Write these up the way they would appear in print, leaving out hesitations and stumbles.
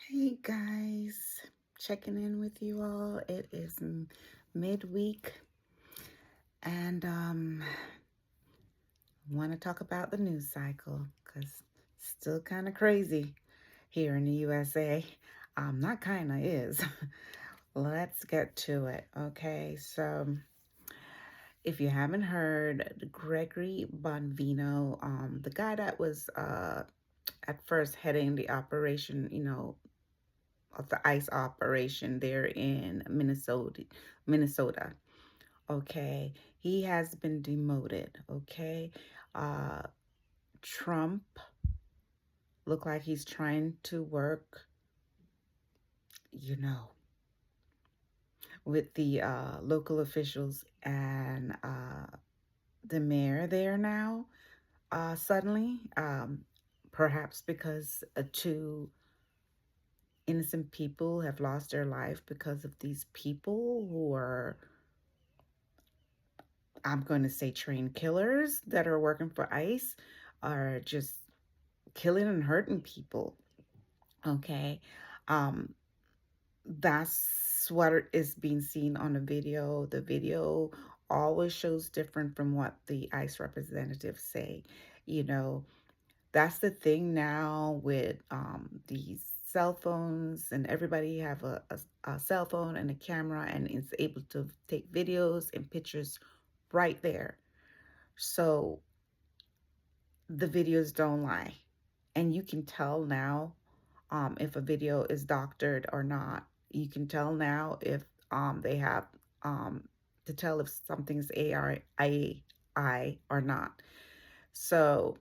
Hey guys, checking in with you all. It is midweek and want to talk about the news cycle because still kind of crazy here in the USA. Not kind of is. Let's get to it. Okay, so if you haven't heard, Gregory Bonvino, the guy that was at first heading the operation, of the ICE operation there in Minnesota. Okay, he has been demoted. Okay, uh, Trump look like he's trying to work, you know, with the local officials and the mayor there now. Suddenly, perhaps because two innocent people have lost their life because of these people who are, I'm going to say, trained killers that are working for ICE, are just killing and hurting people. Okay. Um, that's what is being seen on the video. The video always shows different from what the ICE representatives say. You know, that's the thing now with these cell phones, and everybody have a cell phone and a camera and is able to take videos and pictures right there. So the videos don't lie. And you can tell now if a video is doctored or not. You can tell now if they have um, to tell if something's AI or not. So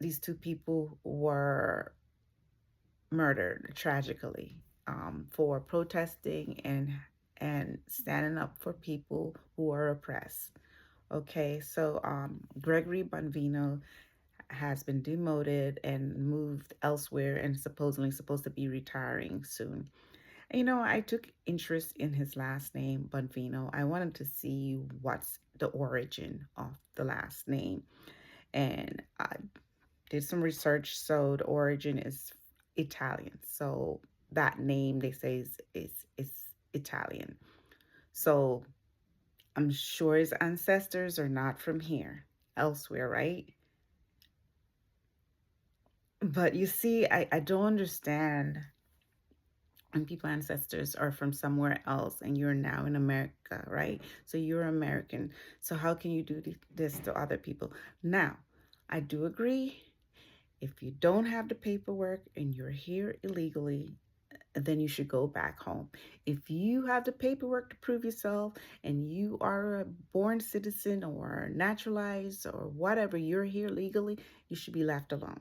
these two people were murdered tragically for protesting and standing up for people who are oppressed. Okay, so Gregory Bonvino has been demoted and moved elsewhere and supposedly supposed to be retiring soon. I took interest in his last name, Bonvino. I wanted to see what's the origin of the last name. And I did some research. So the origin is Italian. So that name, they say, is Italian. So I'm sure his ancestors are not from here, elsewhere, right? But you see, I don't understand when people ancestors are from somewhere else and you're now in America, right? So you're American. So how can you do this to other people? Now, I do agree. If you don't have the paperwork and you're here illegally, then you should go back home. If you have the paperwork to prove yourself and you are a born citizen or naturalized or whatever, you're here legally, you should be left alone.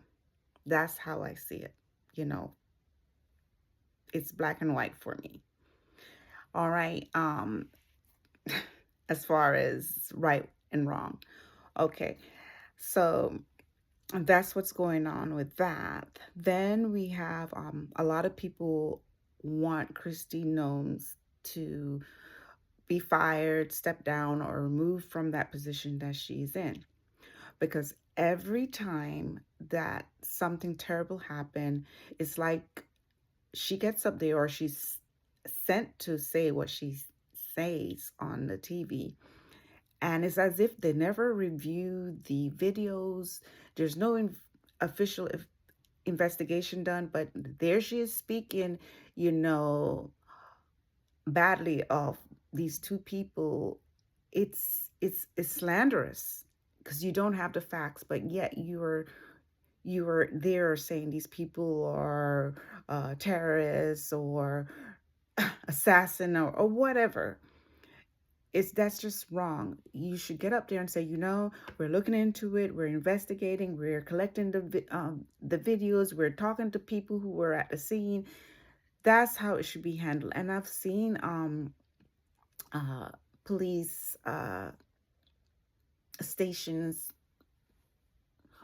That's how I see it. You know, it's black and white for me. All right. As far as right and wrong. Okay. So that's what's going on with that. Then we have a lot of people want Christy Noems to be fired, step down, or removed from that position that she's in. Because every time that something terrible happened, it's like she gets up there or she's sent to say what she says on the TV. And it's as if they never review the videos. There's no official investigation done, but there she is speaking, you know, badly of these two people. It's slanderous because you don't have the facts, but yet you're there saying these people are terrorists or assassin or whatever. That's just wrong. You should get up there and say, we're looking into it, we're investigating, we're collecting the videos, we're talking to people who were at the scene. That's how it should be handled. And I've seen uh, police stations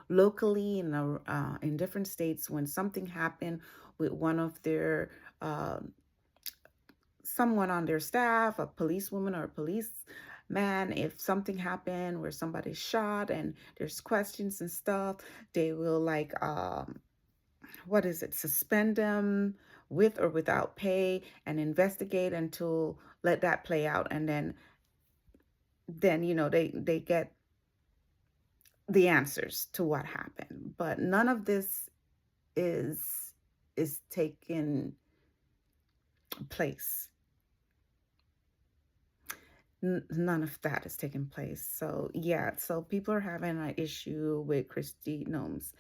locally in different states when something happened with one of their uh, someone on their staff, a policewoman or a policeman, if something happened where somebody's shot and there's questions and stuff, they will like what is it? Suspend them with or without pay and investigate until let that play out, and then they get the answers to what happened. But none of this is taking place. None of that is taking place. So yeah, so people are having an issue with Christy Noems.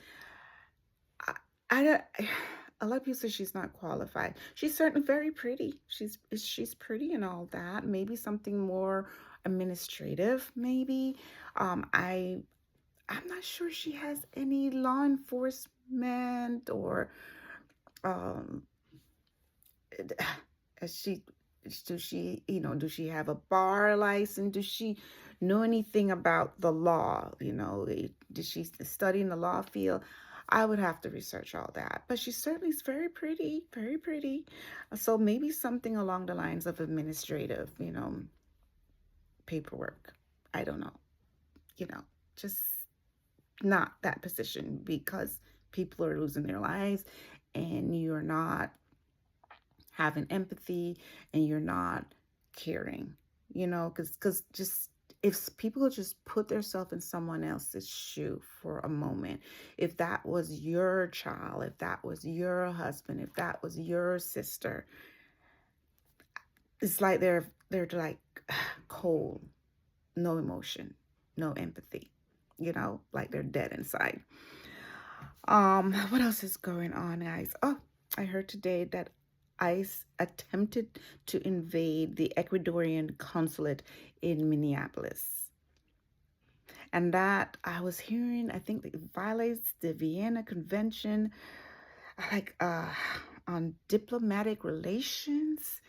I, I don't. A lot of people say she's not qualified. She's certainly very pretty. She's pretty and all that. Maybe something more administrative. Maybe. I'm not sure she has any law enforcement or um. Is she does she have a bar license? Does she know anything about the law? Did she study in the law field? I would have to research all that, but she certainly is very pretty, very pretty. So maybe something along the lines of administrative, paperwork. I don't know, just not that position, because people are losing their lives and you're not having empathy and you're not caring, because just if people just put themselves in someone else's shoe for a moment, if that was your child, if that was your husband, if that was your sister, it's like they're like cold, no emotion, no empathy, like they're dead inside. What else is going on, guys? Oh, I heard today that ICE attempted to invade the Ecuadorian consulate in Minneapolis. And that I was hearing, I think it violates the Vienna Convention, like on diplomatic relations.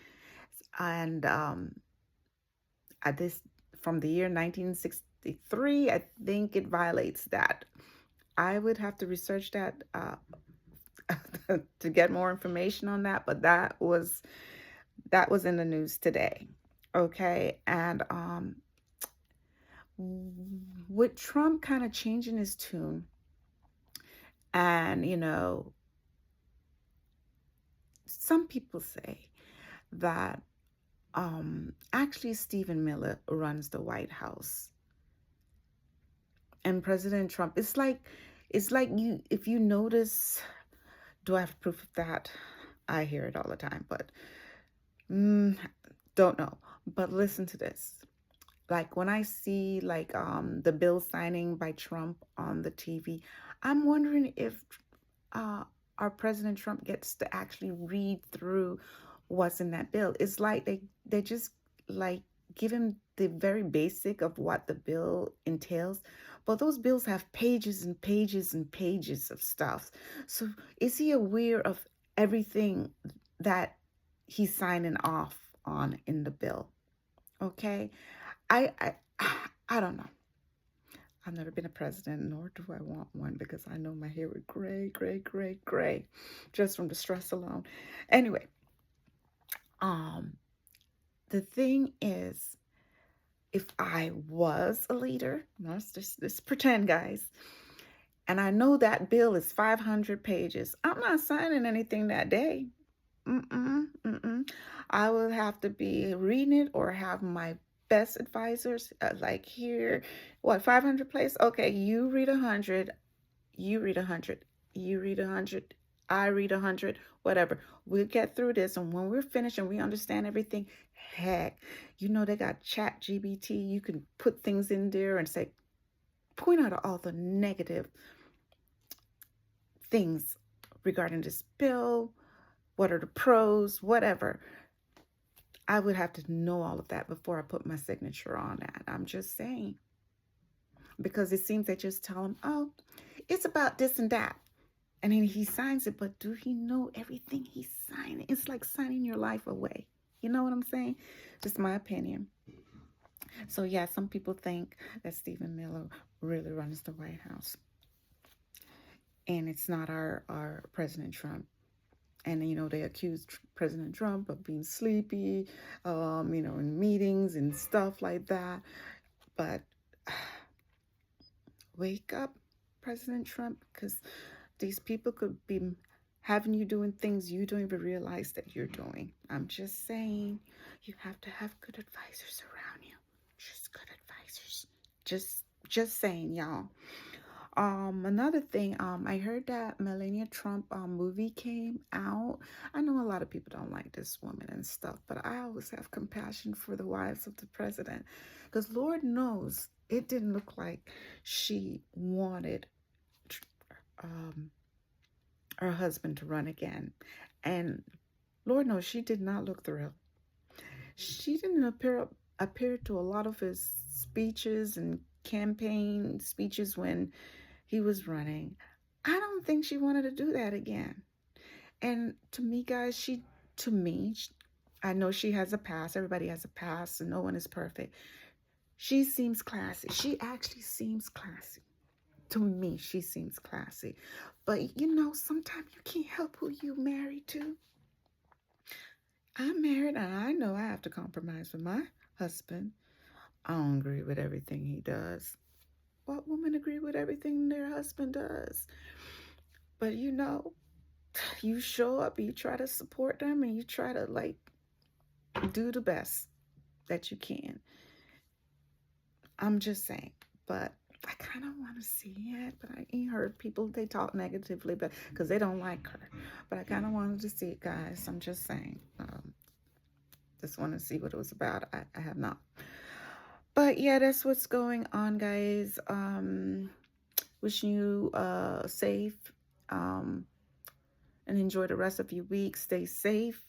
And at this from the year 1963, I think it violates that. I would have to research that to get more information on that, but that was in the news today. Okay, and with Trump kind of changing his tune, and some people say that actually Stephen Miller runs the White House, and President Trump. It's like you if you notice. Do I have proof of that? I hear it all the time, but mm, don't know. But listen to this. Like when I see like the bill signing by Trump on the TV, I'm wondering if uh our President Trump gets to actually read through what's in that bill. It's like they just like give him the very basic of what the bill entails, but those bills have pages and pages and pages of stuff. So is he aware of everything that he's signing off on in the bill? Okay. I I don't know. I've never been a president, nor do I want one, because I know my hair would gray, gray, gray, gray, just from the stress alone. Anyway, um, the thing is, if I was a leader, let's just pretend, guys, and I know that bill is 500 pages, I'm not signing anything that day. Mm-mm, mm-mm. I will have to be reading it or have my best advisors, like here, what, 500 place? Okay, you read 100, you read 100, you read 100, I read 100, whatever. We'll get through this. And when we're finished and we understand everything, heck, they got Chat GBT. You can put things in there and say, point out all the negative things regarding this bill. What are the pros? Whatever. I would have to know all of that before I put my signature on that. I'm just saying. Because it seems they just tell him, oh, it's about this and that. And then he signs it, but do he know everything he's signing? It's like signing your life away. You know what I'm saying? Just my opinion. So yeah, some people think that Stephen Miller really runs the White House. And it's not our President Trump. And they accused President Trump of being sleepy, in meetings and stuff like that. But wake up, President Trump, because these people could be having you doing things you don't even realize that you're doing. I'm just saying, you have to have good advisors around you. Just good advisors. Just saying, y'all. Another thing, I heard that Melania Trump movie came out. I know a lot of people don't like this woman and stuff, but I always have compassion for the wives of the president, because Lord knows it didn't look like she wanted um her husband to run again. And Lord knows she did not look thrilled. She didn't appear to a lot of his speeches and campaign speeches when he was running. I don't think she wanted to do that again. And to me, guys, to me, I know she has a past. Everybody has a past, and no one is perfect. She seems classy. She actually seems classy. To me, she seems classy. But sometimes you can't help who you married to. I'm married and I know I have to compromise with my husband. I don't agree with everything he does. What women agree with everything their husband does? But you show up, you try to support them, and you try to do the best that you can. I'm just saying. But I kind of want to see it, but I ain't heard people, they talk negatively, but because they don't like her. But I kind of wanted to see it, guys. I'm just saying. Just want to see what it was about. I have not. But yeah, that's what's going on, guys. Wishing you safe and enjoy the rest of your week. Stay safe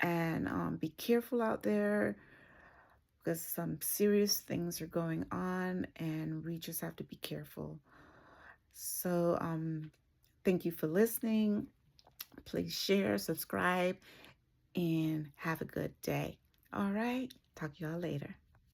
and be careful out there, because some serious things are going on and we just have to be careful. So thank you for listening. Please share, subscribe, and have a good day. All right. Talk to y'all later.